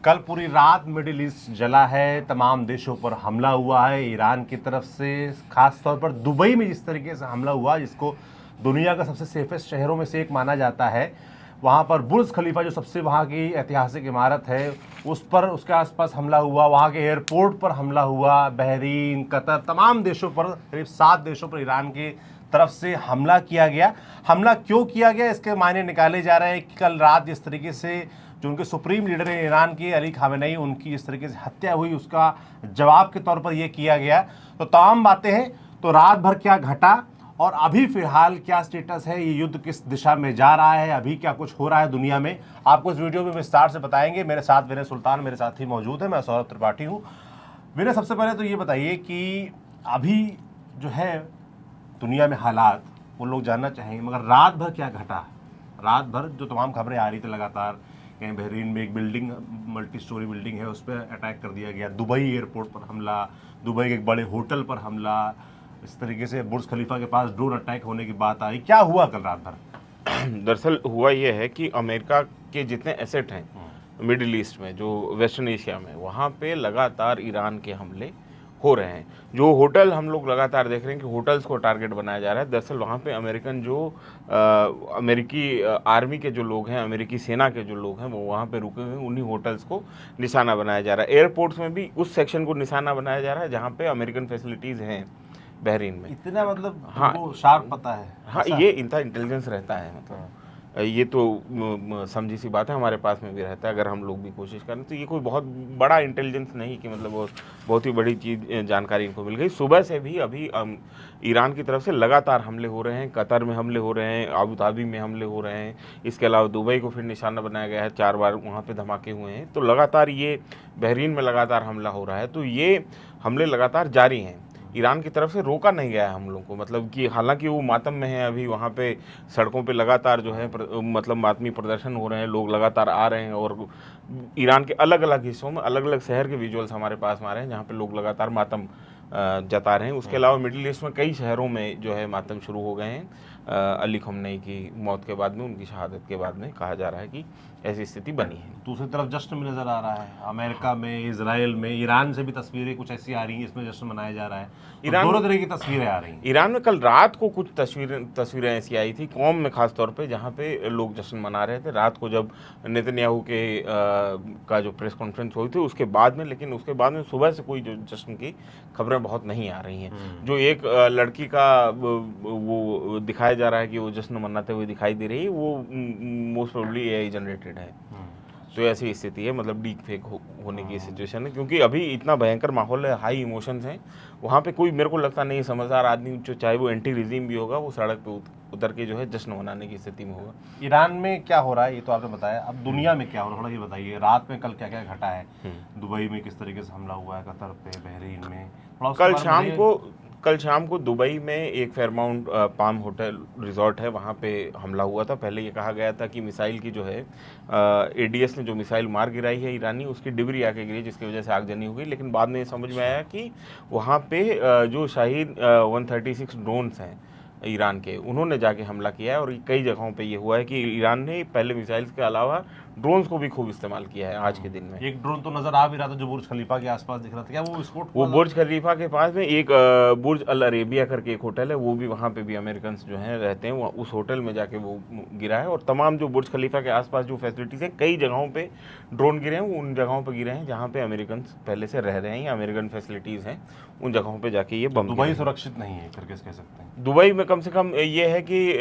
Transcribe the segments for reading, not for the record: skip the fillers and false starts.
कल पूरी रात मिडिल ईस्ट जला है, तमाम देशों पर हमला हुआ है ईरान की तरफ से। खास तौर पर दुबई में जिस तरीके से हमला हुआ, जिसको दुनिया का सबसे सेफेस्ट शहरों में से एक माना जाता है, वहाँ पर बुर्ज खलीफा जो सबसे वहाँ की ऐतिहासिक इमारत है उस पर, उसके आसपास हमला हुआ, वहाँ के एयरपोर्ट पर हमला हुआ। बहरीन, कतर, तमाम देशों पर, करीब 7 देशों पर ईरान की तरफ से हमला किया गया। हमला क्यों किया गया, इसके मायने निकाले जा रहे हैं कि कल रात जिस तरीके से जो उनके सुप्रीम लीडर हैं ईरान के, अली खामेनेई, उनकी इस तरीके से हत्या हुई, उसका जवाब के तौर पर यह किया गया। तो तमाम बातें हैं। तो रात भर क्या घटा और अभी फिलहाल क्या स्टेटस है, ये युद्ध किस दिशा में जा रहा है, अभी क्या कुछ हो रहा है दुनिया में, आपको इस वीडियो में विस्तार से बताएंगे। मेरे साथ विनय सुल्तान मेरे साथ ही मौजूद है, मैं सौरभ त्रिपाठी हूँ। विनय, सबसे पहले तो ये बताइए कि अभी जो है दुनिया में हालात, वो लोग जानना चाहेंगे, मगर रात भर क्या घटा। रात भर जो तमाम खबरें आ रही थी लगातार, कहीं बहरीन में एक बिल्डिंग, मल्टी स्टोरी बिल्डिंग है, उस पर अटैक कर दिया गया, दुबई एयरपोर्ट पर हमला, दुबई के एक बड़े होटल पर हमला, इस तरीके से बुर्ज खलीफा के पास ड्रोन अटैक होने की बात आई। क्या हुआ कल रात भर? दरअसल हुआ ये है कि अमेरिका के जितने एसेट हैं मिडिल ईस्ट में, जो वेस्टर्न एशिया में, वहाँ पे लगातार ईरान के हमले हो रहे हैं। जो होटल हम लोग लगातार देख रहे हैं कि होटल्स को टारगेट बनाया जा रहा है। दरअसल वहाँ पे अमेरिकन जो अमेरिकी आर्मी के जो लोग हैं, अमेरिकी सेना के जो लोग हैं, वो वहाँ पे रुके हुए हैं, उन्हीं होटल्स को निशाना बनाया जा रहा है। एयरपोर्ट्स में भी उस सेक्शन को निशाना बनाया जा रहा है जहाँ पे अमेरिकन फैसिलिटीज़ हैं बहरीन में। इतना मतलब हाँ, शार्प पता है। हाँ, ये इनका इंटेलिजेंस रहता है, मतलब ये तो समझी सी बात है, हमारे पास में भी रहता है। अगर हम लोग भी कोशिश करें तो ये कोई बहुत बड़ा इंटेलिजेंस नहीं कि मतलब वो बहुत ही बड़ी चीज़, जानकारी इनको मिल गई। सुबह से भी अभी ईरान की तरफ से लगातार हमले हो रहे हैं। कतर में हमले हो रहे हैं, अबू धाबी में हमले हो रहे हैं, इसके अलावा दुबई को फिर निशाना बनाया गया है, 4 बार वहाँ पे धमाके हुए हैं। तो लगातार ये बहरीन में लगातार हमला हो रहा है। तो ये हमले लगातार जारी हैं, ईरान की तरफ से रोका नहीं गया है हम लोग को। मतलब कि हालांकि वो मातम में है अभी, वहाँ पे सड़कों पे लगातार जो है मतलब मातमी प्रदर्शन हो रहे हैं, लोग लगातार आ रहे हैं और ईरान के अलग अलग हिस्सों में अलग अलग शहर के विजुअल्स हमारे पास में आ रहे हैं जहाँ पे लोग लगातार मातम जता रहे हैं। उसके अलावा मिडिल ईस्ट में कई शहरों में जो है मातम शुरू हो गए हैं। अली खamenei की मौत के बाद में, उनकी शहादत के बाद में कहा जा रहा है कि ऐसी स्थिति बनी है। दूसरी तरफ जश्न भी नजर आ रहा है, अमेरिका में, इजराइल में, ईरान से भी तस्वीरें कुछ ऐसी आ रही हैं, इसमें जश्न मनाया जा रहा है। ईरान, दोनों तरह की तस्वीरें आ रही हैं। ईरान में कल रात को कुछ तस्वीरें ऐसी आई थी, कौम में खास तौर पे, जहाँ पे लोग जश्न मना रहे थे रात को, जब नेतन्याहू के का जो प्रेस कॉन्फ्रेंस हुई थी उसके बाद में। लेकिन उसके बाद में सुबह से कोई जो जश्न की खबरें बहुत नहीं आ रही हैं। जो एक लड़की का वो दिखाया जा रहा है कि वो जश्न मनाते हुए दिखाई दे रही है, वो मोस्ट प्रोबेबली एआई जनरेटेड है। तो ऐसी स्थिति है, मतलब डीप फेक होने की सिचुएशन है, क्योंकि अभी इतना भयंकर माहौल है, हाई इमोशंस हैं वहाँ पे। कोई मेरे को लगता नहीं समझदार आदमी, जो चाहे वो एंटी रिजीम भी होगा, वो सड़क पे उतर के जो है जश्न मनाने की स्थिति में होगा। ईरान में क्या हो रहा है ये तो आपने बताया, अब दुनिया में क्या हो रहा है थोड़ा ये बताइए। रात में कल क्या क्या घटा है, दुबई में किस तरीके से हमला हुआ है, कतर पे, बहरीन में, कल शाम को दुबई में एक फेयरमाउंट पाम होटल रिजॉर्ट है, वहाँ पे हमला हुआ था। पहले ये कहा गया था कि मिसाइल की जो है एडीएस ने जो मिसाइल मार गिराई है ईरानी, उसकी डिबरी आके गिरी, जिसकी वजह से आगजनी हो गई। लेकिन बाद में ये समझ में आया कि वहाँ पे जो शाहीद 136 ड्रोन्स हैं ईरान के, उन्होंने जाके हमला किया है। और कई जगहों पे ये हुआ है कि ईरान ने पहले मिसाइल्स के अलावा ड्रोन्स को भी खूब इस्तेमाल किया है आज के दिन में। एक ड्रोन तो नजर आ भी रहा था जो बुर्ज खलीफा के आसपास दिख रहा था, क्या वो विस्फोट? वो बुर्ज खलीफा के पास में एक बुर्ज अल अरेबिया करके एक होटल है, वो भी वहाँ पे भी अमेरिकन जो हैं रहते हैं, उस होटल में जाके वो गिरा है। और तमाम जो बुर्ज खलीफा के आसपास जो फैसिलिटीज़ हैं, कई जगहों पे ड्रोन गिरे हैं, वो उन जगहों पे गिरे हैं जहाँ पे अमेरिकन पहले से रह रहे हैं या अमेरिकन फैसिलिटीज़ हैं, उन जगहों पे जाके ये बम। दुबई सुरक्षित नहीं है करके कह सकते हैं। दुबई में कम से कम ये है कि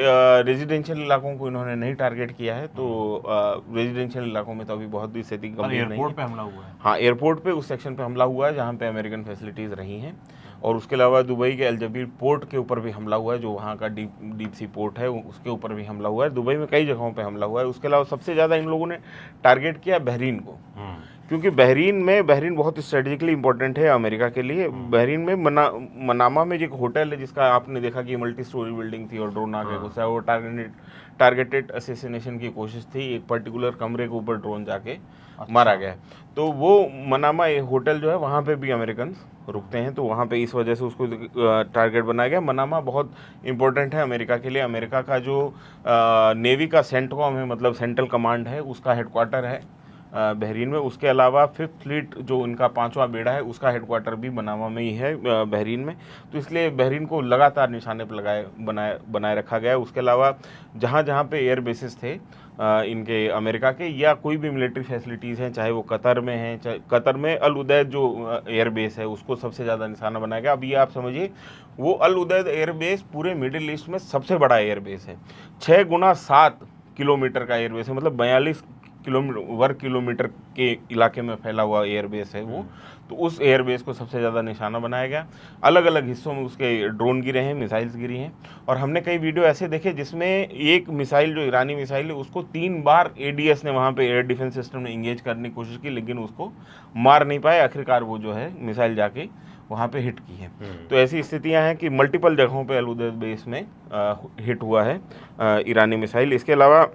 रेजिडेंशियल इलाकों को इन्होंने नहीं टारगेट किया है। तो रेजिडेंशियल इलाकों में तो अभी बहुत ही स्थिति गंभीर नहीं है। एयरपोर्ट पे हमला हुआ है। हाँ, एयरपोर्ट पे, उस सेक्शन पे हमला हुआ है जहाँ पे अमेरिकन फैसिलिटीज़ रही हैं। और उसके अलावा दुबई के अलजबीर पोर्ट के ऊपर भी हमला हुआ है, जो वहाँ का डीप सी पोर्ट है, उसके ऊपर भी हमला हुआ है। दुबई में कई जगहों पे हमला हुआ है। उसके अलावा सबसे ज़्यादा इन लोगों ने टारगेट किया बहरीन को, क्योंकि बहरीन बहुत स्ट्रेटेजिकली इंपॉर्टेंट है अमेरिका के लिए। बहरीन में मनामा में जो एक होटल है, जिसका आपने देखा कि मल्टी स्टोरी बिल्डिंग थी और ड्रोन आके घुसा, वो टारगेटेड असैसिनेशन की कोशिश थी। एक पर्टिकुलर कमरे के ऊपर ड्रोन जाके मारा गया। तो वो मनामा होटल जो है, वहाँ पे भी अमेरिकन रुकते हैं, तो वहाँ पे इस वजह से उसको टारगेट बनाया गया। मनामा बहुत इंपॉर्टेंट है अमेरिका के लिए। अमेरिका का जो नेवी का सेंटकॉम है, मतलब सेंट्रल कमांड है, उसका हेडक्वार्टर है बहरीन में। उसके अलावा 5th फ्लीट जो उनका 5वां बेड़ा है उसका हेडक्वार्टर भी मनामा में ही है बहरीन में। तो इसलिए बहरीन को लगातार निशाने पर बनाए रखा गया है। उसके अलावा जहाँ जहाँ पे एयर बेसिस थे इनके अमेरिका के या कोई भी मिलिट्री फैसिलिटीज़ हैं, चाहे वो कतर में हैं, चाहे कतर में अल उदैद जो एयर बेस है उसको सबसे ज़्यादा निशाना बनाया गया। अब ये आप समझिए वो अल उदैद एयर बेस पूरे मिडिल ईस्ट में सबसे बड़ा एयर बेस है। 6 गुना 7 किलोमीटर का एयर बेस है, मतलब 42 वर्ग किलोमीटर के इलाके में फैला हुआ एयर बेस है वो। तो उस एयर बेस को सबसे ज़्यादा निशाना बनाया गया। अलग अलग हिस्सों में उसके ड्रोन गिरे हैं, मिसाइल्स गिरी हैं। और हमने कई वीडियो ऐसे देखे जिसमें एक मिसाइल जो ईरानी मिसाइल है उसको 3 बार एडीएस ने वहाँ पे एयर डिफेंस सिस्टम ने इंगेज करने की कोशिश की, लेकिन उसको मार नहीं पाए। आखिरकार वो जो है मिसाइल जाके वहाँ पे हिट की है। तो ऐसी स्थितियाँ हैं कि मल्टीपल जगहों पे अल उदैद बेस में हिट हुआ है ईरानी मिसाइल। इसके अलावा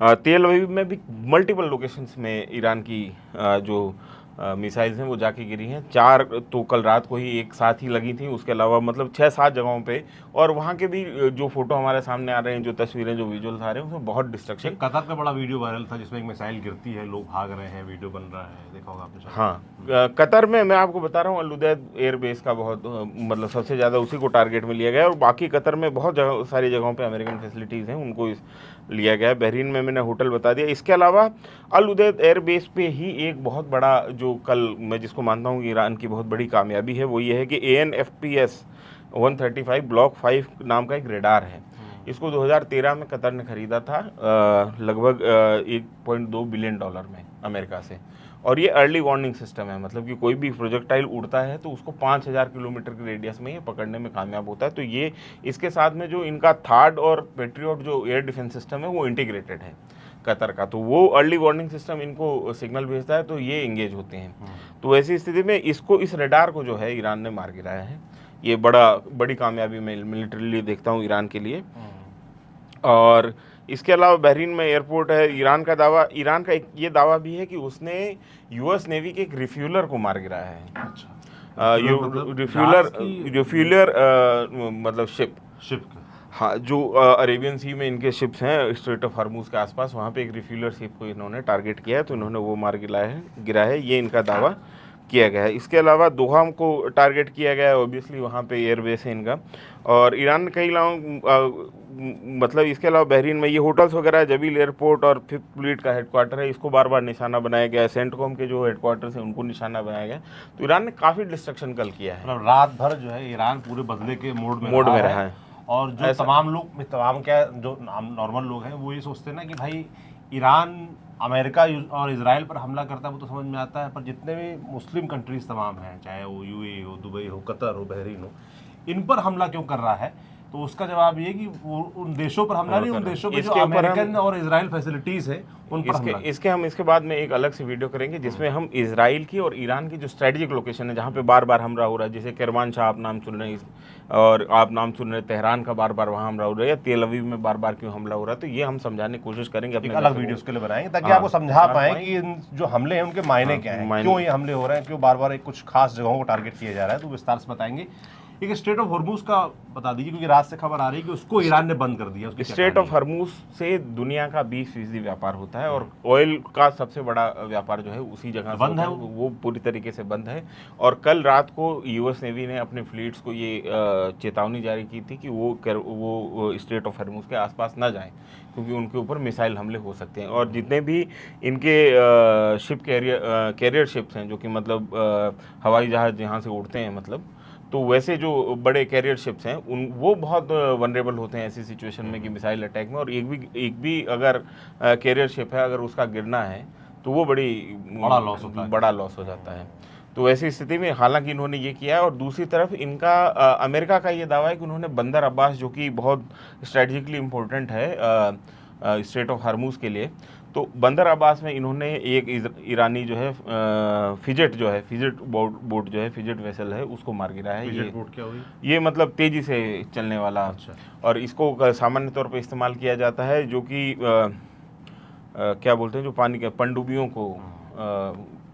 तेल अवीव में भी मल्टीपल लोकेशंस में ईरान की जो मिसाइल्स हैं वो जाके गिरी हैं। 4 तो कल रात को ही एक साथ ही लगी थी। उसके अलावा मतलब 6-7 जगहों पे, और वहाँ के भी जो फोटो हमारे सामने आ रहे हैं, जो तस्वीरें, जो विजुअल्स आ रहे हैं, उसमें बहुत डिस्ट्रक्शन। कतर का बड़ा वीडियो वायरल था जिसमें एक मिसाइल गिरती है, लोग भाग रहे हैं, वीडियो बन रहा है, देखा होगा आपने शायद। हाँ, कतर में मैं आपको बता रहा हूँ अल उदैद एयर बेस का बहुत मतलब सबसे ज़्यादा उसी को टारगेट में लिया गया है। और बाकी कतर में बहुत सारी जगहों पे अमेरिकन फैसिलिटीज़ हैं, उनको लिया गया है। बहरीन में मैंने होटल बता दिया। इसके अलावा अल उदैद एयर बेस पे ही एक बहुत बड़ा, जो कल मैं जिसको मानता हूँ कि ईरान की बहुत बड़ी कामयाबी है, वो ये है कि AN/FPS 135 ब्लॉक 5 नाम का एक रेडार है। इसको 2013 में कतर ने खरीदा था लगभग $1.2 बिलियन में अमेरिका से। और ये अर्ली वार्निंग सिस्टम है, मतलब कि कोई भी प्रोजेक्टाइल उड़ता है तो उसको 5000 किलोमीटर के रेडियस में ये पकड़ने में कामयाब होता है। तो ये इसके साथ में जो इनका थार्ड और पेट्रियट जो एयर डिफेंस सिस्टम है वो इंटीग्रेटेड है कतर का। तो वो अर्ली वार्निंग सिस्टम इनको सिग्नल भेजता है तो ये इंगेज होते हैं। तो ऐसी स्थिति में इस रेडार को जो है ईरान ने मार गिराया है। ये बड़ी कामयाबी मैं मिलिट्रीली देखता हूँ ईरान के लिए। और इसके अलावा बहरीन में एयरपोर्ट है। ईरान का एक ये दावा भी है कि उसने US नेवी के एक रिफ्यूलर को मार गिराया है। अच्छा, रिफ्यूलर मतलब शिप। का हाँ, जो अरेबियन सी में इनके शिप्स हैं स्ट्रेट ऑफ हॉर्मुज के आसपास, वहाँ पे एक रिफ्यूलर शिप को इन्होंने टारगेट किया है, तो इन्होंने वो मार गिरा है, ये इनका दावा किया गया है। इसके अलावा दोहा को टारगेट किया गया है, ऑब्वियसली वहाँ पे एयरबेस है इनका। और ईरान ने कई मतलब इसके अलावा बहरीन में ये होटल्स वगैरह, जबील एयरपोर्ट और 5th फ्लीट का हेडक्वार्टर है, इसको बार बार निशाना बनाया गया है। सेंटकॉम के जो हेडक्वार्टर्स हैं उनको निशाना बनाया गया। तो ईरान ने काफ़ी डिस्ट्रक्शन कल किया है। मतलब रात भर जो है ईरान पूरे बदले के मोड में रहा है। और जो तमाम क्या जो नॉर्मल लोग हैं वो ये सोचते हैं ना कि भाई ईरान अमेरिका और इजराइल पर हमला करता है वो तो समझ में आता है, पर जितने भी मुस्लिम कंट्रीज तमाम हैं, चाहे वो UAE हो, दुबई हो, कतर हो, बहरीन हो, इन पर हमला क्यों कर रहा है? तो उसका जवाब ये कि वो उन देशों पर हमला नहीं, उन देशों में जो अमेरिकन और इजराइल फैसिलिटीज है उन पर हमला। हम इसके बाद में एक अलग से वीडियो करेंगे जिसमें हम इजराइल की और ईरान की जो स्ट्रेटेजिक लोकेशन है जहाँ पे बार बार हमला हो रहा है, जैसे करमानशाह आप नाम सुन रहे हैं और आप नाम सुन रहे हैं तेहरान का बार बार वहाँ हमला हो रहा है, या तेल अवीव में बार बार क्यों हमला हो रहा है, तो ये हम समझाने की कोशिश करेंगे अपने अलग वीडियोस के लिए बनाएंगे ताकि आपको समझा पाए कि जो हमले हैं उनके मायने क्या हैं, क्यों ये हमले हो रहे हैं, क्यों बार बार कुछ खास जगहों को टारगेट किया जा रहा है। तो विस्तार से बताएंगे। एक स्ट्रेट ऑफ हॉर्मुज का बता दीजिए, क्योंकि रात से खबर आ रही है कि उसको ईरान ने बंद कर दिया। स्ट्रेट ऑफ हॉर्मुज से दुनिया का 20% व्यापार होता है और ऑयल का सबसे बड़ा व्यापार जो है उसी जगह बंद है, वो पूरी तरीके से बंद है। और कल रात को US नेवी ने अपने फ्लीट्स को ये चेतावनी जारी की थी कि वो स्ट्रेट ऑफ हॉर्मुज के आसपास ना जाएं, क्योंकि उनके ऊपर मिसाइल हमले हो सकते हैं। और जितने भी इनके शिप कैरियर शिप्स हैं, जो कि मतलब हवाई जहाज़ जहाँ से उड़ते हैं, मतलब तो वैसे जो बड़े कैरियर शिप्स हैं वो बहुत वनरेबल होते हैं ऐसी सिचुएशन में कि मिसाइल अटैक में। और एक भी अगर कैरियर शिप है, अगर उसका गिरना है तो वो बड़ा लॉस हो जाता है। तो ऐसी स्थिति में हालांकि इन्होंने ये किया है। और दूसरी तरफ इनका अमेरिका का ये दावा है कि उन्होंने बंदर अब्बास, जो कि बहुत स्ट्रेटजिकली इम्पोर्टेंट है स्ट्रेट ऑफ हॉर्मुज के लिए, तो बंदर अब्बास में इन्होंने एक ईरानी जो है फिजेट बोट जो है, फिजेट वेसल है, उसको मार गिराया है। फिजेट बोट क्या हुई? ये मतलब तेजी से चलने वाला। अच्छा। और इसको सामान्य तौर पर इस्तेमाल किया जाता है, जो कि क्या बोलते हैं, जो पानी के पनडुब्बियों को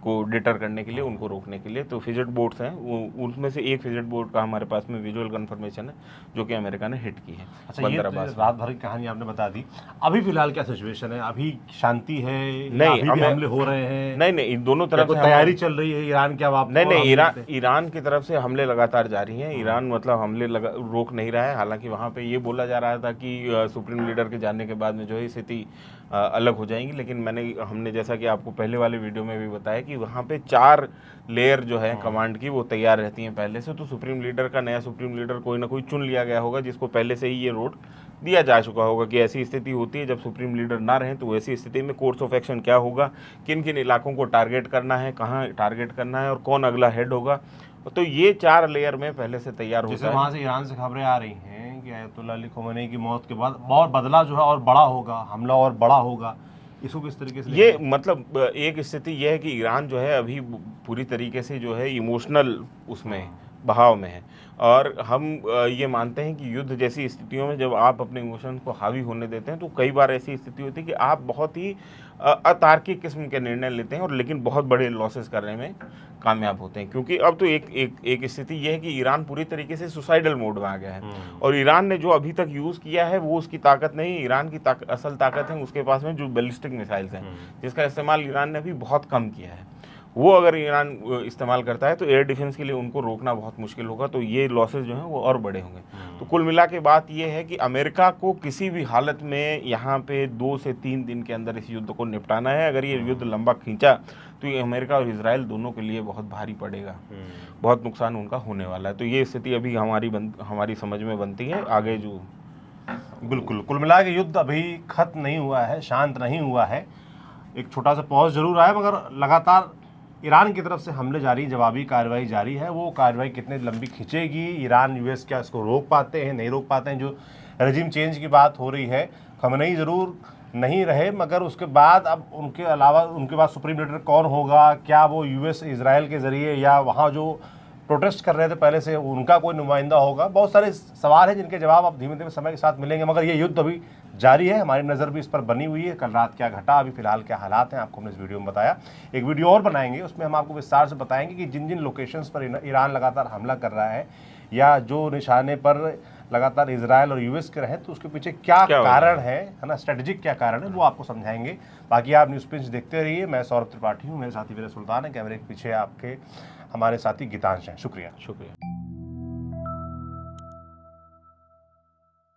को डिटर करने के लिए, उनको रोकने के लिए। तो फिजेट बोट्स हैं, उनमें से एक फिजेट बोट का हमारे पास में विजुअल कंफर्मेशन है जो कि अमेरिका ने हिट की है। अच्छा, ये तो रात भर की कहानी आपने बता दी। अभी फिलहाल क्या सिचुएशन है? अभी शांति है? नहीं, अभी भी हमले हो रहे हैं? नहीं, दोनों तरफ से तैयारी चल रही है ईरान क्या? नहीं, ईरान की तरफ से हमले लगातार जारी हैं। ईरान मतलब हमले रोक नहीं रहा है। हालांकि वहाँ पे ये बोला जा रहा था कि सुप्रीम लीडर के जाने के बाद में जो है स्थिति अलग हो जाएंगी, लेकिन हमने जैसा कि आपको पहले वाले वीडियो में भी बताया कि वहाँ पे 4 लेयर जो है कमांड की वो तैयार रहती हैं पहले से। तो सुप्रीम लीडर का नया सुप्रीम लीडर कोई ना कोई चुन लिया गया होगा जिसको पहले से ही ये रोड दिया जा चुका होगा कि ऐसी स्थिति होती है जब सुप्रीम लीडर ना रहें तो ऐसी स्थिति में कोर्स ऑफ एक्शन क्या होगा, किन किन इलाकों को टारगेट करना है, कहाँ टारगेट करना है और कौन अगला हेड होगा। तो ये 4 लेयर में पहले से तैयार होता है। वहाँ से ईरान से खबरें आ रही हैं कि आयतुल्लाह अली ख़ोमेनी की मौत के बाद और बदला जो है और बड़ा होगा, हमला और बड़ा होगा। इसको किस तरीके से ये मतलब एक स्थिति यह है कि ईरान जो है अभी पूरी तरीके से जो है इमोशनल उसमें बहाव में है, और हम ये मानते हैं कि युद्ध जैसी स्थितियों में जब आप अपने इमोशन को हावी होने देते हैं तो कई बार ऐसी स्थिति होती है कि आप बहुत ही अतार्किक किस्म के निर्णय लेते हैं और लेकिन बहुत बड़े लॉसेस करने में कामयाब होते हैं। क्योंकि अब तो एक स्थिति यह है कि ईरान पूरी तरीके से सुसाइडल मोड में आ गया है, और ईरान ने जो अभी तक यूज़ किया है वो उसकी ताकत नहीं, ईरान की असल ताकत है उसके पास में जो बैलिस्टिक मिसाइल्स हैं, जिसका इस्तेमाल ईरान ने अभी बहुत कम किया है। वो अगर ईरान इस्तेमाल करता है तो एयर डिफेंस के लिए उनको रोकना बहुत मुश्किल होगा, तो ये लॉसेस जो हैं वो और बड़े होंगे। तो कुल मिला के बात ये है कि अमेरिका को किसी भी हालत में यहाँ पे 2 से 3 दिन के अंदर इस युद्ध को निपटाना है। अगर ये युद्ध लंबा खींचा तो ये अमेरिका और इजराइल दोनों के लिए बहुत भारी पड़ेगा, बहुत नुकसान उनका होने वाला है। तो ये स्थिति अभी हमारी समझ में बनती है। आगे जो बिल्कुल कुल मिला के युद्ध अभी खत्म नहीं हुआ है, शांत नहीं हुआ है। एक छोटा सा पॉज जरूर आया, मगर लगातार ईरान की तरफ से हमले जारी, जवाबी कार्रवाई जारी है। वो कार्रवाई कितने लंबी खींचेगी, ईरान यूएस क्या इसको रोक पाते हैं, नहीं रोक पाते हैं। जो रजीम चेंज की बात हो रही है, खamenei ज़रूर नहीं रहे, मगर उसके बाद अब उनके अलावा उनके बाद सुप्रीम लीडर कौन होगा? क्या वो यूएस इजराइल के ज़रिए या वहाँ जो प्रोटेस्ट कर रहे थे पहले से उनका कोई नुमाइंदा होगा? बहुत सारे सवाल हैं जिनके जवाब अब धीमे धीमे समय के साथ मिलेंगे, मगर ये युद्ध अभी जारी है। हमारी नज़र भी इस पर बनी हुई है। कल रात क्या घटा, अभी फिलहाल क्या हालात हैं, आपको हमने इस वीडियो में बताया। एक वीडियो और बनाएंगे, उसमें हम आपको विस्तार से बताएंगे कि जिन जिन लोकेशंस पर ईरान लगातार हमला कर रहा है या जो निशाने पर लगातार इजराइल और यूएस के रहे, तो उसके पीछे क्या कारण है ना, स्ट्रेटेजिक क्या कारण है, वो आपको समझाएंगे। बाकी आप न्यूज़ पिंच देखते रहिए। मैं सौरभ त्रिपाठी हूँ, मेरे साथी वीर सुल्तान है, कैमरे के पीछे आपके हमारे साथी गीतांश हैं। शुक्रिया।